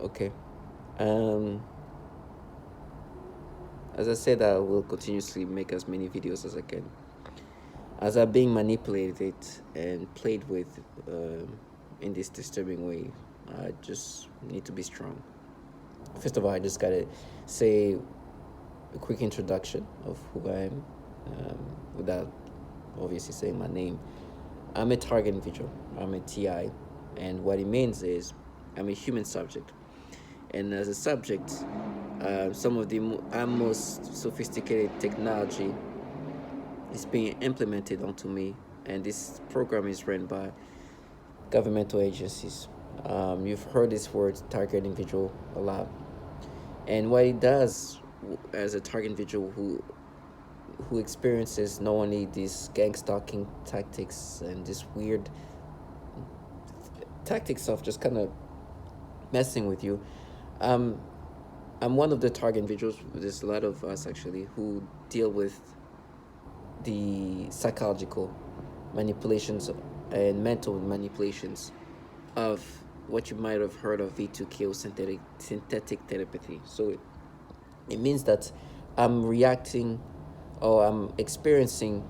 Okay. Um, as I said, I will continuously make as many videos as I can. As I'm being manipulated and played with in this disturbing way, I just need to be strong. First of all, I just gotta say a quick introduction of who I am, without obviously saying my name. I'm a target individual. I'm a TI, and what it means is I'm a human subject, and as a subject, some of the most sophisticated technology is being implemented onto me, and this program is run by governmental agencies. You've heard this word target individual a lot, and what it does as a target individual who experiences not only these gang stalking tactics and this weird tactics of just kind of messing with you. Um, I'm one of the target individuals. There's a lot of us actually who deal with the psychological manipulations and mental manipulations of what you might have heard of V2K or synthetic telepathy. So it means that I'm reacting or I'm experiencing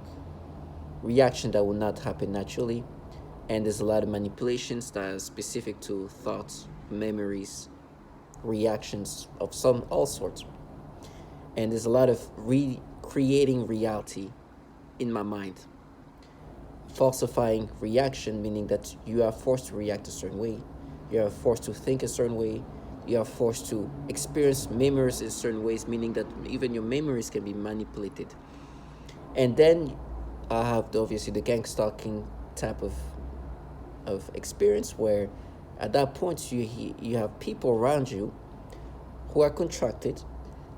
reaction that will not happen naturally, and there's a lot of manipulations that are specific to thoughts, memories, reactions of some all sorts, and there's a lot of recreating reality in my mind, falsifying reaction, meaning that you are forced to react a certain way, you are forced to think a certain way, you are forced to experience memories in certain ways, meaning that even your memories can be manipulated. And then I have obviously the gang stalking type of experience where at that point you have people around you who are contracted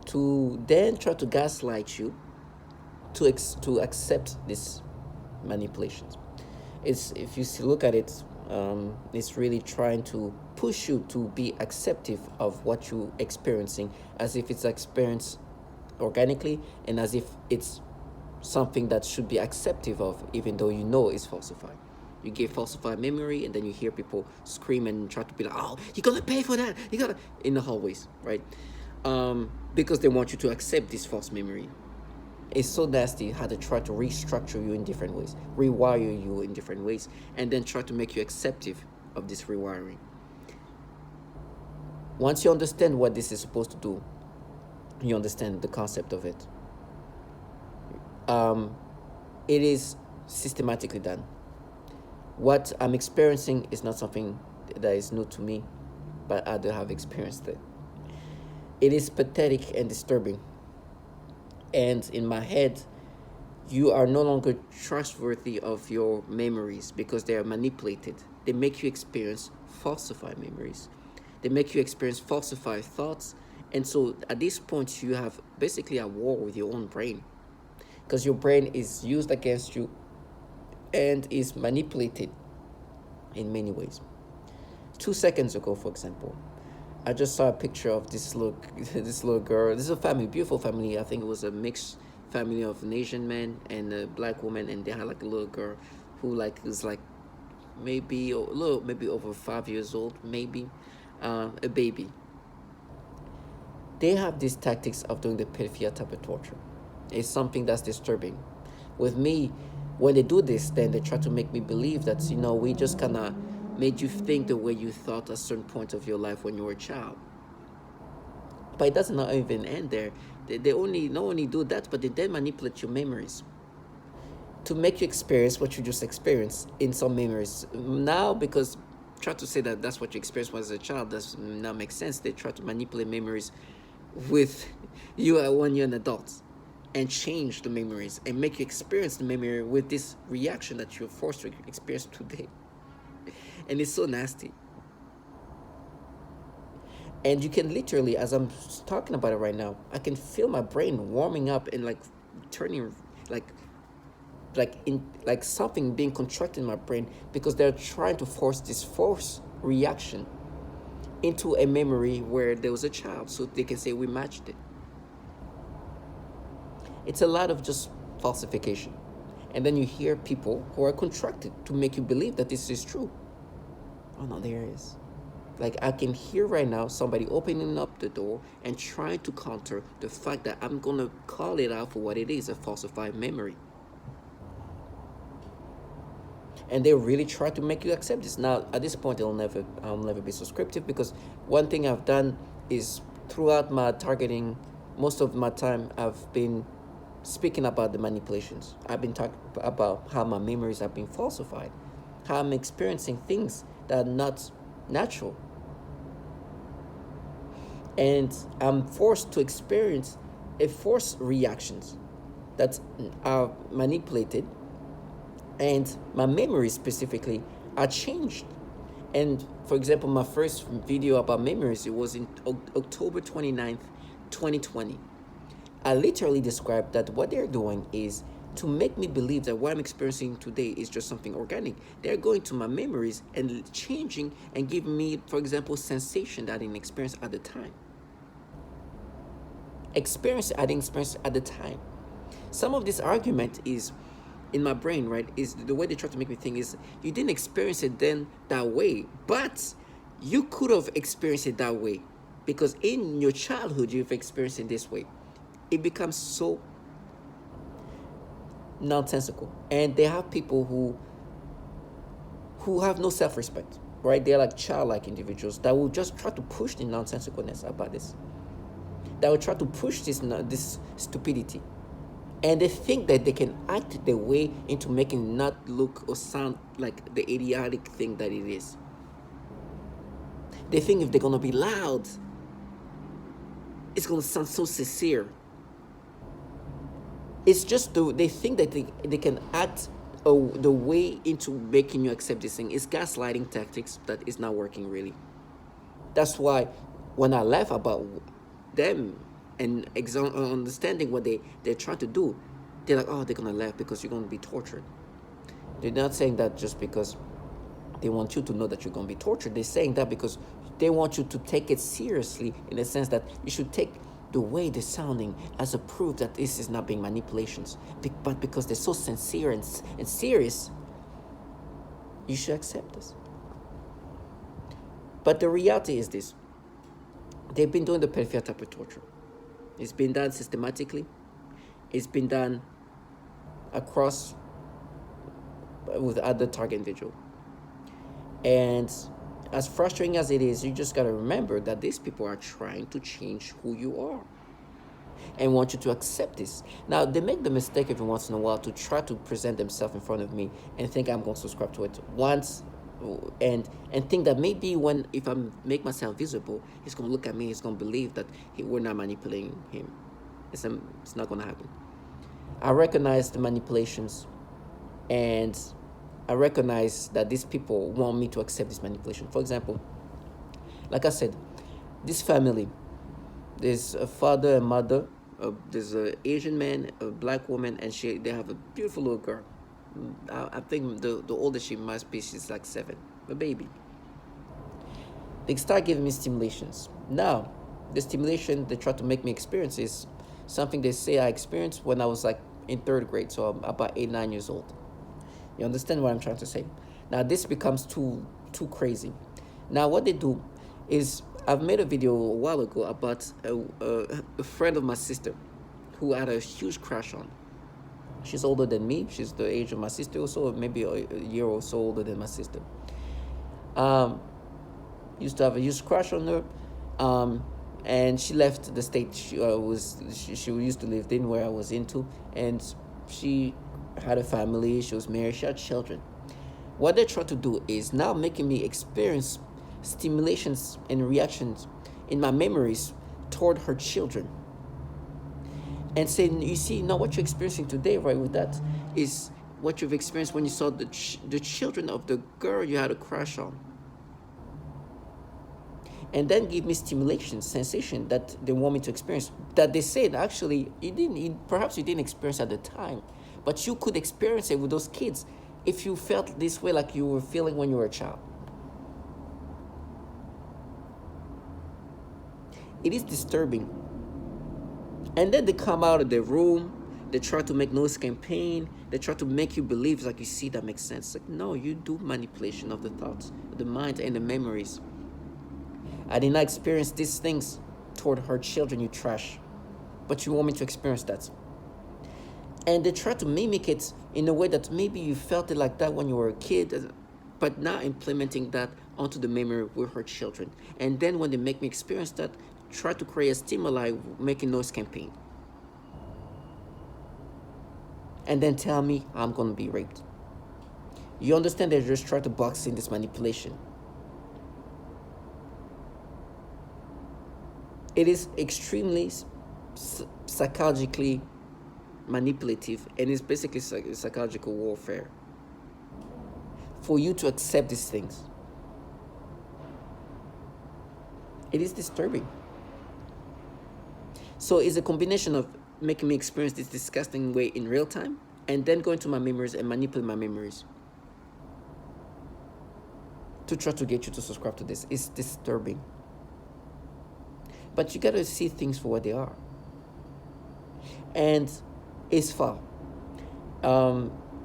to then try to gaslight you to accept these manipulations. It's, if you look at it, it's really trying to push you to be acceptive of what you're experiencing, as if it's experienced organically and as if it's something that should be acceptive of, even though you know it's falsified. You give falsified memory, and then you hear people scream and try to be like, "Oh, you're gonna pay for that! You gotta," in the hallways, right? Because they want you to accept this false memory. It's so nasty how they try to restructure you in different ways, rewire you in different ways, and then try to make you acceptive of this rewiring. Once you understand what this is supposed to do, you understand the concept of it. It is systematically done. What I'm experiencing is not something that is new to me, but others have experienced it. It is pathetic and disturbing. And in my head, you are no longer trustworthy of your memories because they are manipulated. They make you experience falsified memories. They make you experience falsified thoughts. And so at this point, you have basically a war with your own brain, because your brain is used against you and is manipulated in many ways. 2 seconds ago, for example, I just saw a picture of this little girl. This is a family, beautiful family. I think it was a mixed family of an Asian man and a black woman, and they had like a little girl who like is like maybe a little, maybe over 5 years old, maybe a baby. They have these tactics of doing the pedophilia type of torture. It's something that's disturbing. With me, when they do this, then they try to make me believe that, we just kind of made you think the way you thought at a certain point of your life when you were a child. But it doesn't even end there. They only not only do that, but they then manipulate your memories to make you experience what you just experienced in some memories. Now, because try to say that that's what you experienced when as a child, does not make sense. They try to manipulate memories with you when you're an adult, and change the memories and make you experience the memory with this reaction that you're forced to experience today. And it's so nasty. And you can literally, as I'm talking about it right now, I can feel my brain warming up and like turning like something being contracted in my brain, because they're trying to force this force reaction into a memory where there was a child, so they can say we matched it. It's a lot of just falsification. And then you hear people who are contracted to make you believe that this is true. Oh no, there is. Like I can hear right now somebody opening up the door and trying to counter the fact that I'm gonna call it out for what it is, a falsified memory. And they really try to make you accept this. Now at this point I'll never be subscriptive, because one thing I've done is throughout my targeting, most of my time I've been speaking about the manipulations. I've been talking about how my memories have been falsified, how I'm experiencing things that are not natural, and I'm forced to experience a forced reactions that are manipulated, and my memories specifically are changed. And for example, my first video about memories, it was in October 29th, 2020. I literally described that what they're doing is to make me believe that what I'm experiencing today is just something organic. They're going to my memories and changing and giving me, for example, sensation that I didn't experience at the time. Experience I didn't experience at the time. Some of this argument is in my brain, right? Is the way they try to make me think is you didn't experience it then that way, but you could have experienced it that way because in your childhood you've experienced it this way. It becomes so nonsensical, and they have people who have no self-respect, right? They're like childlike individuals that will just try to push the nonsensicalness about this, that will try to push this stupidity, and they think that they can act their way into making it not look or sound like the idiotic thing that it is. They think if they're gonna be loud, it's gonna sound so sincere. It's just they think that they can act the way into making you accept this thing. It's gaslighting tactics that is not working really. That's why when I laugh about them and understanding what they're trying to do, they're like, oh, they're gonna laugh because you're gonna be tortured. They're not saying that just because they want you to know that you're gonna be tortured. They're saying that because they want you to take it seriously, in the sense that you should take the way they're sounding as a proof that this is not being manipulations, but because they're so sincere and serious, you should accept this. But the reality is this: they've been doing the pedophilia type of torture. It's been done systematically. It's been done across with other target individual. And as frustrating as it is, you just got to remember that these people are trying to change who you are and want you to accept this. Now, they make the mistake every once in a while to try to present themselves in front of me and think I'm going to subscribe to it once, and think that maybe if I make myself visible, he's going to look at me, he's going to believe that we're not manipulating him. It's not going to happen. I recognize the manipulations, and I recognize that these people want me to accept this manipulation. For example, like I said, this family, there's a father and mother, there's an Asian man, a black woman, and they have a beautiful little girl. I think the oldest she must be, she's like 7, a baby. They start giving me stimulations. Now, the stimulation they try to make me experience is something they say I experienced when I was like in 3rd grade, so I'm about 8, 9 years old. You understand what I'm trying to say? Now this becomes too crazy. Now what they do is, I've made a video a while ago about a friend of my sister who I had a huge crush on. She's older than me. She's the age of my sister, also maybe a year or so older than my sister. Used to have a huge crush on her, and she left the state she used to live in, where I was into, and she had a family, she was married, she had children. What they try to do is now making me experience stimulations and reactions in my memories toward her children, and saying, you see, now what you're experiencing today, right, with that is what you've experienced when you saw the children of the girl you had a crush on. And then give me stimulation, sensation that they want me to experience, that they said actually perhaps you didn't experience at the time, but you could experience it with those kids if you felt this way like you were feeling when you were a child. It is disturbing. And then they come out of the room, they try to make noise campaign, they try to make you believe, like, you see, that makes sense. Like, no, you do manipulation of the thoughts, the mind, and the memories. I did not experience these things toward her children, you trash. But you want me to experience that. And they try to mimic it in a way that maybe you felt it like that when you were a kid, but now implementing that onto the memory with her children. And then when they make me experience that, try to create a stimuli, making noise campaign. And then tell me I'm going to be raped. You understand they're just trying to box in this manipulation. It is extremely psychologically manipulative, and it's basically psychological warfare for you to accept these things. It is disturbing. So it's a combination of making me experience this disgusting way in real time and then going to my memories and manipulate my memories to try to get you to subscribe to this. It's disturbing. But you got to see things for what they are. And it's foul.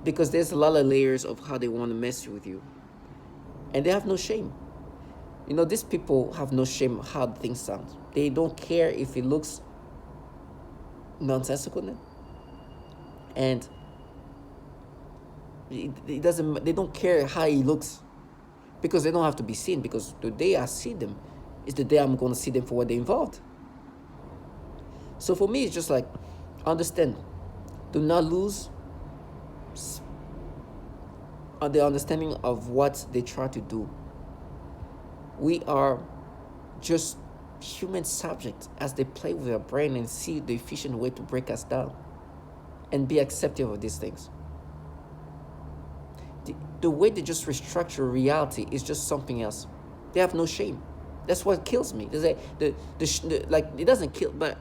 Because there's a lot of layers of how they want to mess with you. And they have no shame. You know, these people have no shame how things sound. They don't care if it looks nonsensical. And it doesn't, they don't care how it looks. Because they don't have to be seen. Because the day I see them is the day I'm going to see them for what they're involved. So for me, it's just like, understand. Do not lose the understanding of what they try to do. We are just human subjects as they play with our brain and see the efficient way to break us down and be accepting of these things. The way they just restructure reality is just something else. They have no shame. That's what kills me. Like, it doesn't kill, but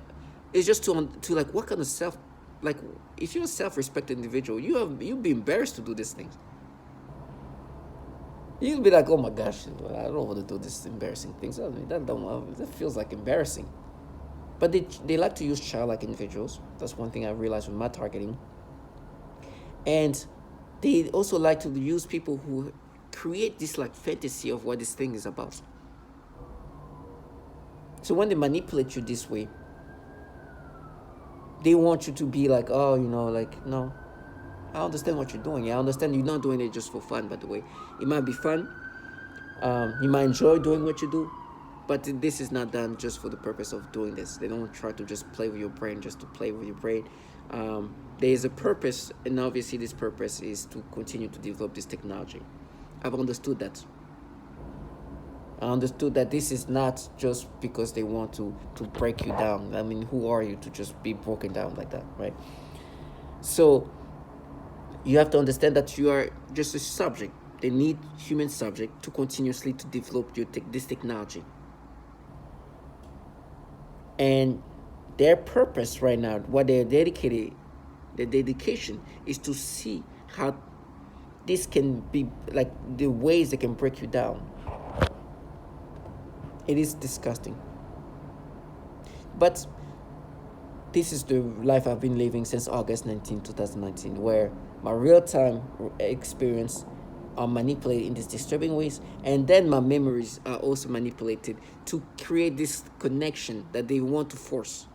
it's just to like, what kind of self, like, if you're a self-respected individual, you'd be embarrassed to do these things. You'll be like, oh my gosh, I don't want to do these embarrassing things. That feels like embarrassing. But they like to use childlike individuals. That's one thing I realized with my targeting. And they also like to use people who create this like fantasy of what this thing is about. So when they manipulate you this way, they want you to be like, oh, like, no, I understand what you're doing. I understand you're not doing it just for fun, by the way. It might be fun. You might enjoy doing what you do, but this is not done just for the purpose of doing this. They don't try to just play with your brain just to play with your brain. There is a purpose, and obviously this purpose is to continue to develop this technology. I've understood that. I understood that this is not just because they want to break you down. I mean, who are you to just be broken down like that, right? So you have to understand that you are just a subject. They need human subject to continuously to develop this technology. And their purpose right now, what they're dedicated, their dedication is to see how this can be, like, the ways they can break you down. It is disgusting. But this is the life I've been living since August 19, 2019, where my real-time experience are manipulated in these disturbing ways, and then my memories are also manipulated to create this connection that they want to force.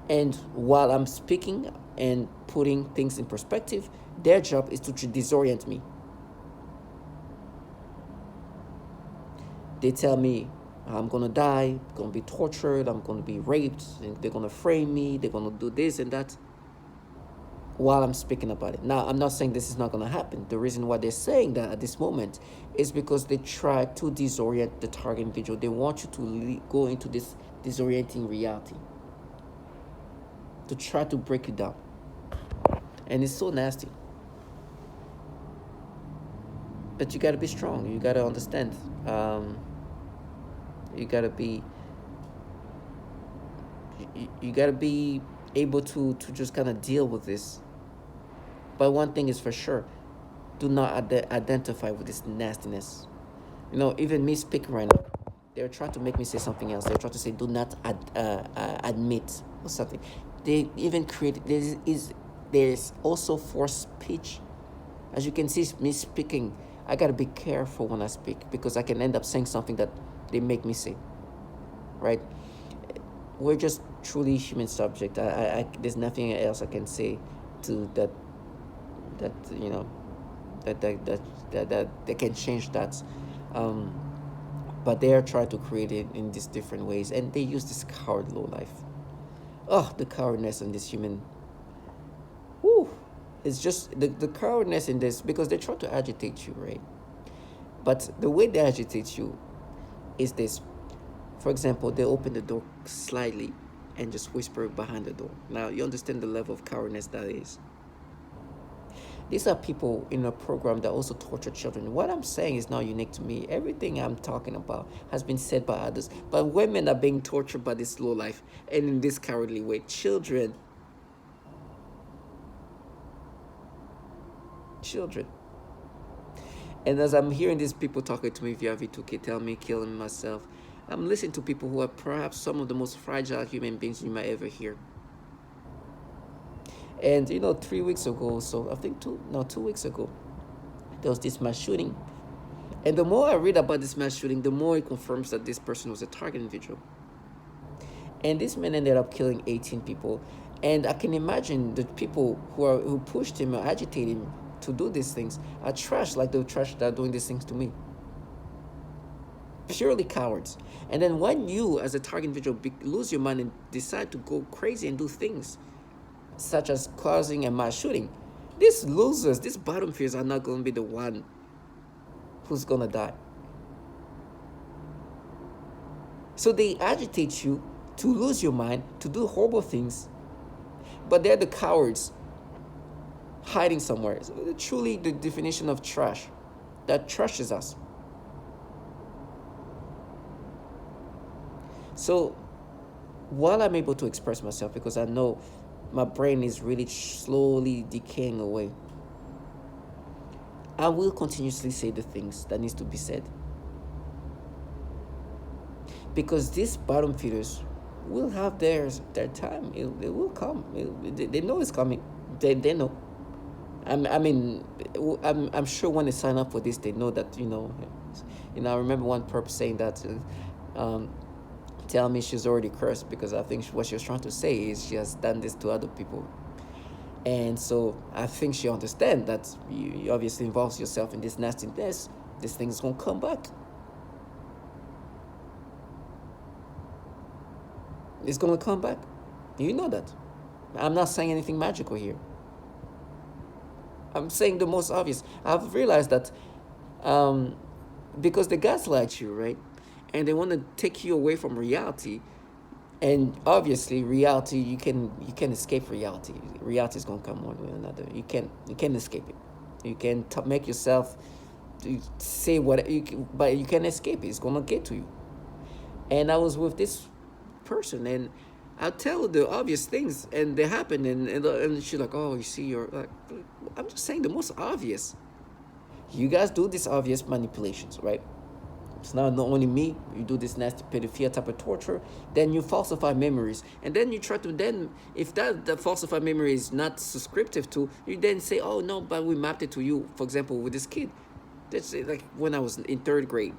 And while I'm speaking and putting things in perspective, their job is to disorient me. They tell me I'm going to die, I'm going to be tortured, I'm going to be raped, and they're going to frame me, they're going to do this and that while I'm speaking about it. Now, I'm not saying this is not going to happen. The reason why they're saying that at this moment is because they try to disorient the target individual. They want you to go into this disorienting reality to try to break you down. And it's so nasty. But you got to be strong. You got to understand. You got to be... You got to be able to just kind of deal with this. But one thing is for sure, do not identify with this nastiness. Even me speaking right now, they're trying to make me say something else. They're trying to say, do not admit or something. They even create, there's also forced speech. As you can see, me speaking I gotta be careful when I speak because I can end up saying something that they make me say, right? We're just truly human subject. There's nothing else I can say to that, that you know, that they can change that. Um, but they are trying to create it in these different ways, and they use this coward low life. Oh, the cowardness in this human. Whew, it's just the cowardness in this because they try to agitate you, right? But the way they agitate you is this. For example, they open the door slightly and just whisper behind the door. Now, you understand the level of cowardness that is. These are people in a program that also torture children. What I'm saying is not unique to me. Everything I'm talking about has been said by others. But women are being tortured by this low life and in this cowardly way. Children. And as I'm hearing these people talking to me via V2K, tell me killing myself, I'm listening to people who are perhaps some of the most fragile human beings you might ever hear. And 3 weeks ago, so I think 2 weeks ago, there was this mass shooting. And the more I read about this mass shooting, the more it confirms that this person was a target individual. And this man ended up killing 18 people. And I can imagine the people who pushed him or agitated him to do these things are trash, like the trash that are doing these things to me. Purely cowards. And then when you, as a target individual, lose your mind and decide to go crazy and do things such as causing a mass shooting, these losers, these bottom feeders are not going to be the one who's going to die. So they agitate you to lose your mind, to do horrible things, but they're the cowards hiding somewhere. So truly the definition of trash, that trashes us. So while I'm able to express myself, because I know my brain is really slowly decaying away, I will continuously say the things that needs to be said. Because these bottom feeders will have their time. It will come. They know it's coming. They know. I'm sure when they sign up for this, they know that, I remember one perp saying that, tell me she's already cursed, because I think what she was trying to say is she has done this to other people. And so I think she understands that you obviously involves yourself in this nastiness, this thing is going to come back. It's going to come back. You know that. I'm not saying anything magical here. I'm saying the most obvious. I've realized that because they gaslight you, right? And they want to take you away from reality. And obviously, reality, you can escape reality. Reality is going to come one way or another. You can't escape it. You can make yourself say what but you can't escape it. It's going to get to you. And I was with this person, and I tell the obvious things, and they happen, and she's like, "Oh, you see, you're like," I'm just saying the most obvious. You guys do these obvious manipulations, right? It's not only me. You do this nasty pedophilia type of torture. Then you falsify memories, and then you try to if the falsified memory is not subscriptive to, you then say, "Oh no, but we mapped it to you." For example, with this kid, that's like when I was in third grade.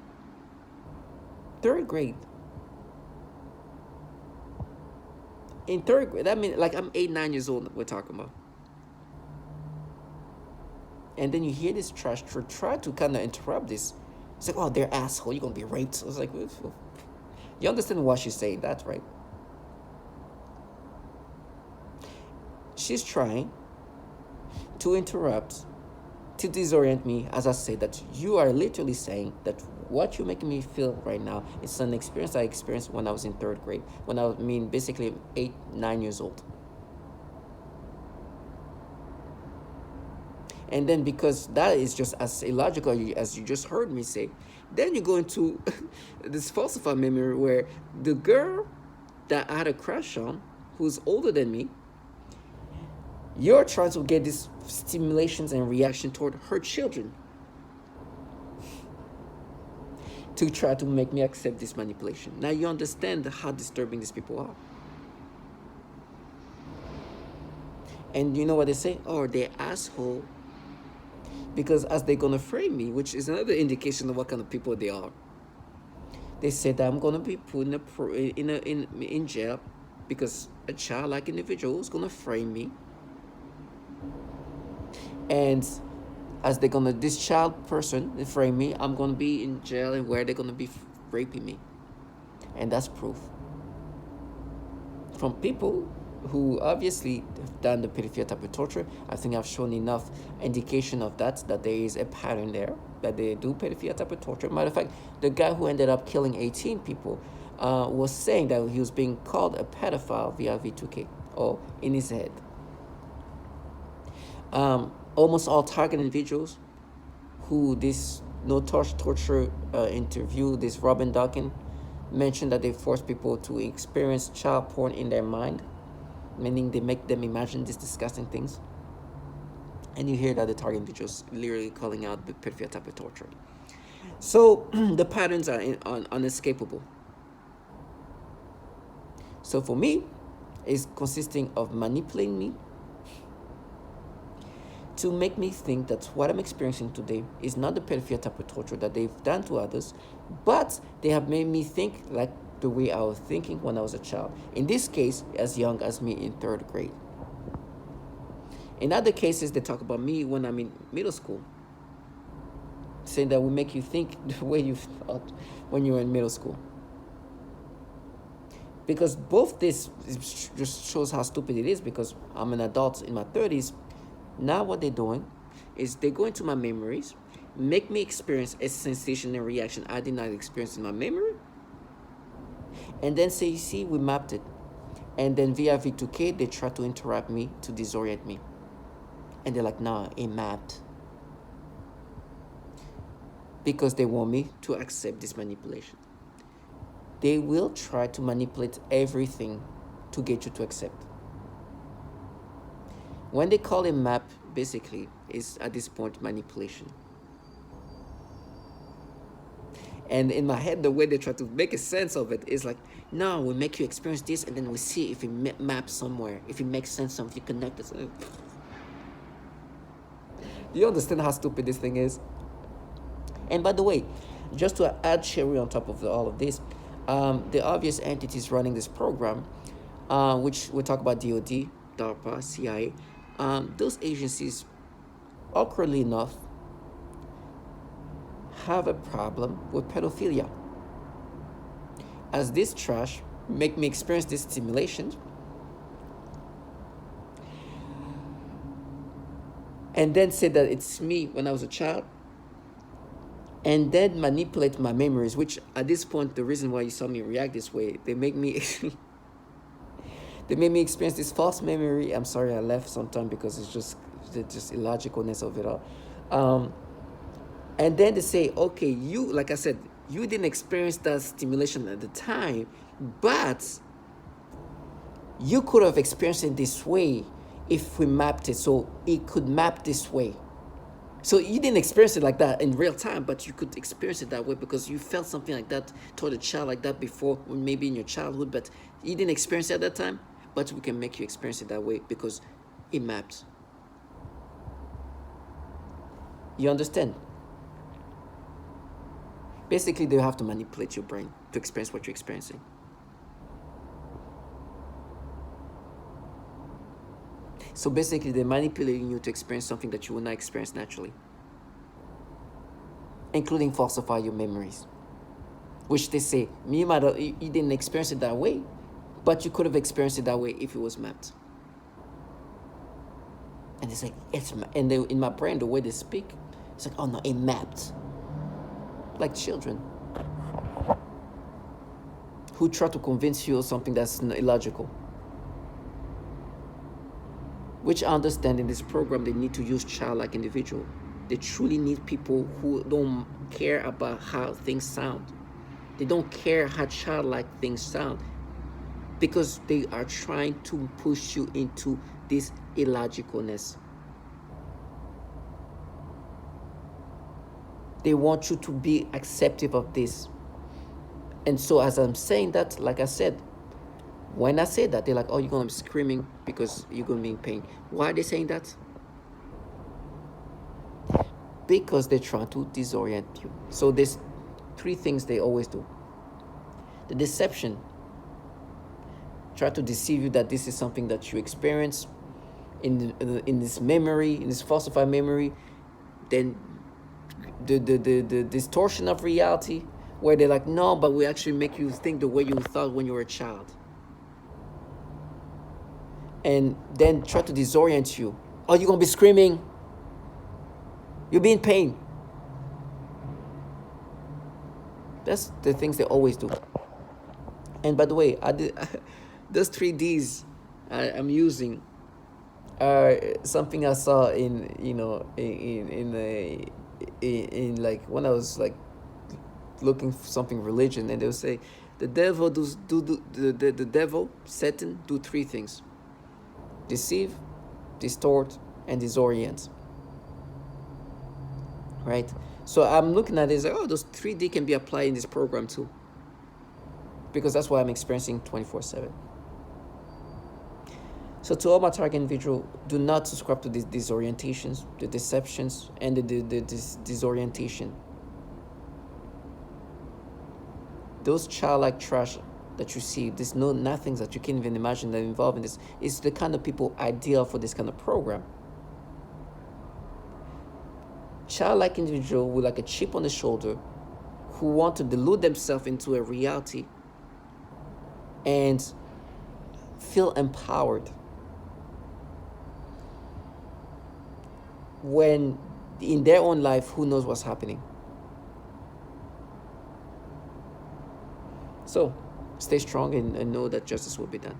In third grade, that means like I'm 8, 9 years old. We're talking about. And then you hear this trash try to kind of interrupt this. It's like, "Oh, they're asshole. You're gonna be raped." I was like, you understand why she's saying that, right? She's trying to interrupt, to disorient me, as I say that you are literally saying that what you're making me feel right now is an experience I experienced when I was in third grade, when basically 8, 9 years old. And then because that is just as illogical as you just heard me say, then you go into this falsified memory where the girl that I had a crush on, who's older than me, you're trying to get these stimulations and reaction toward her children to try to make me accept this manipulation. Now you understand how disturbing these people are. And you know what they say? "Oh, they're asshole. Because as they're gonna frame me, which is another indication of what kind of people they are. They said that I'm gonna be put in jail because a childlike individual is gonna frame me, and as they're gonna this child person frame me, I'm gonna be in jail, and where they're gonna be raping me, and that's proof from people who obviously have done the pedophilia type of torture. I think I've shown enough indication of that there is a pattern there, that they do pedophilia type of torture. Matter of fact, the guy who ended up killing 18 people was saying that he was being called a pedophile via V2K, or in his head. Almost all target individuals who this no torture interview, this Robin Dawkins mentioned that they force people to experience child porn in their mind, meaning they make them imagine these disgusting things. And you hear that the target individuals literally calling out the pedophilia type of torture. So the patterns are unescapable. So for me, it's consisting of manipulating me to make me think that what I'm experiencing today is not the pedophilia type of torture that they've done to others, but they have made me think like the way I was thinking when I was a child. In this case, as young as me in 3rd grade. In other cases, they talk about me when I'm in middle school, saying that will make you think the way you thought when you were in middle school. Because both this just shows how stupid it is, because I'm an adult in my 30s. Now what they're doing is they go into my memories, make me experience a sensation and reaction I did not experience in my memory, and then say, you see, we mapped it. And then via V2K, they try to interrupt me, to disorient me. And they're like, nah, it mapped. Because they want me to accept this manipulation. They will try to manipulate everything to get you to accept. When they call it map, basically, is at this point manipulation. And in my head, the way they try to make a sense of it is like, no, we make you experience this, and then we see if it maps somewhere, if it makes sense, if you connect it. Do you understand how stupid this thing is? And by the way, just to add cherry on top of all of this, the obvious entities running this program, which we talk about DOD, DARPA, CIA, those agencies, awkwardly enough, have a problem with pedophilia. As this trash make me experience this stimulation, and then say that it's me when I was a child, and then manipulate my memories, which at this point, the reason why you saw me react this way, they make me they made me experience this false memory. I'm sorry I left sometime because it's just the illogicalness of it all. And then they say, okay, you, like I said, you didn't experience that stimulation at the time, but you could have experienced it this way if we mapped it, so it could map this way. So you didn't experience it like that in real time, but you could experience it that way because you felt something like that toward a child like that before, maybe in your childhood, but you didn't experience it at that time, but we can make you experience it that way because it mapped. You understand? Basically, they have to manipulate your brain to experience what you're experiencing. So basically, they're manipulating you to experience something that you will not experience naturally, including falsify your memories, which they say, you didn't experience it that way, but you could have experienced it that way if it was mapped. And it's like, in my brain, the way they speak, it's like, oh no, it mapped. Like children who try to convince you of something that's illogical. Which I understand in this program, they need to use childlike individual. They truly need people who don't care about how things sound. They don't care how childlike things sound because they are trying to push you into this illogicalness. They want you to be acceptive of this. And so as I'm saying that, like I said, when I say that, they're like, oh, you're going to be screaming because you're going to be in pain. Why are they saying that? because they're trying to disorient you. So there's three things they always do. The deception, try to deceive you that this is something that you experience in this memory, in this falsified memory. Then the distortion of reality, where they're like, no, but we actually make you think the way you thought when you were a child. And then try to disorient you. Oh, you're going to be screaming. You'll be in pain. That's the things they always do. And by the way, those 3Ds I'm using are something I saw in like when I was like looking for something religion, and they'll say the devil the devil, Satan, do three things: deceive, distort, and disorient. Right? So I'm looking at this like, oh, those 3D can be applied in this program too, because that's what I'm experiencing 24/7. So to all my target individual, do not subscribe to these disorientations, the deceptions, and the disorientation. Those childlike trash that you see, there's nothing that you can't even imagine that involved in this. It's the kind of people ideal for this kind of program. Childlike individual with like a chip on the shoulder, who want to delude themselves into a reality and feel empowered when in their own life, who knows what's happening. So stay strong and know that justice will be done.